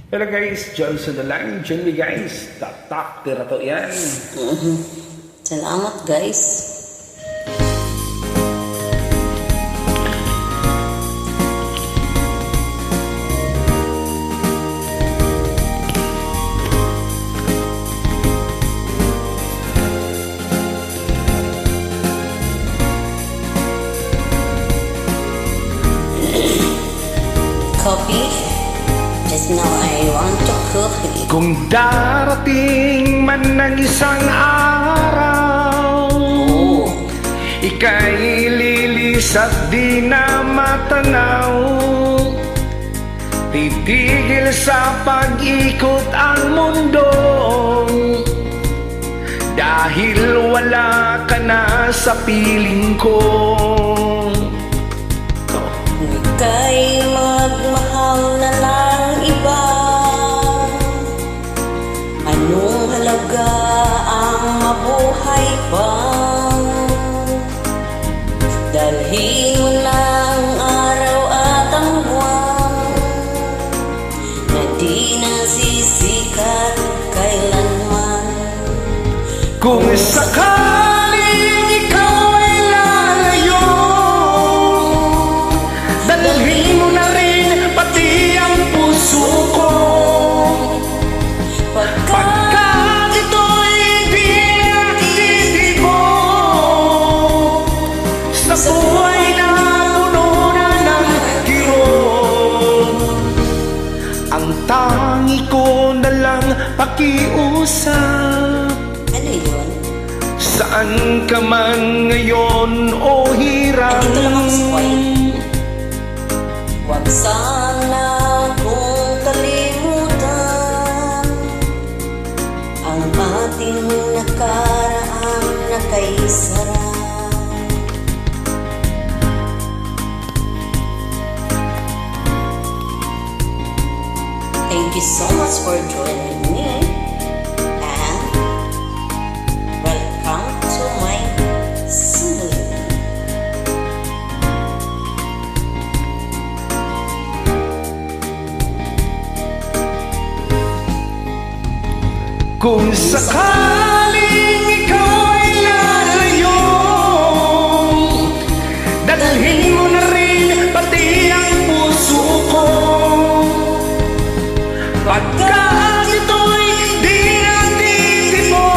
Hello guys, Johnson na lang. Diyan mi guys. Tak tira to yan. Salamat guys. Coffee. Just now I want to coffee. Kung darating man ng isang araw, ika'y lilis at di na matanaw, titigil sa pag-ikot ang mundo, dahil wala ka na sa piling ko. Ika'y magmahal na ng iba, anong halaga ang mabuhay pa? Dalhin mo na ang araw at ang buwan, na di nasisikat kailanman. Kung sakaling ikaw ay lalayo, dalhin mo na rin pati ang puso ko. Pagkat ito'y di nagtitibo sa buhay na puno na ng kirot, ang tangi ko na lang pakiusap. Ano yun? Saan ka man ngayon o hirap, Dito lang ako sa quiet. Huwag sana kong kalimutan ang ating nakaraang nakaisara. Thank you so much for joining me, and welcome to my single. kung sakaling ikaw ay lalayo, dalhin mo na rin pati ang puso ko. Pagkat ito'y di nagtitibo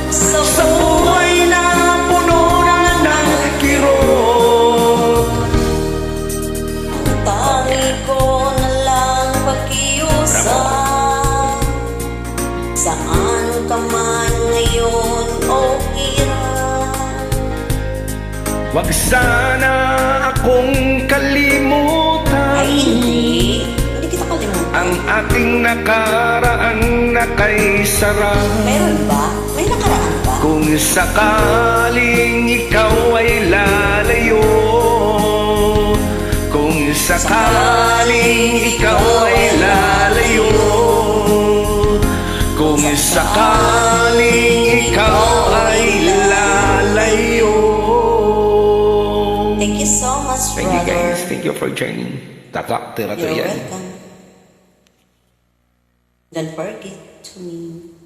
sa buhay na puno na ng kirot, Ang tangi ko na lang pakiusap, saan ka man ngayon o hirap. wag sana akong kalimutan Ay hindi kita kalimutan. ang ating nakaraan na kay sarang. Meron ba? May nakaraan ba? Kung sakaling ikaw ay lalayo, kung sakaling ikaw ay lalayo, kung sakaling ikaw ay lalayo. Thank you so much, Thank you brother. guys. Thank you for joining. Tatak, tira to You're yan. welcome. Don't forget to me.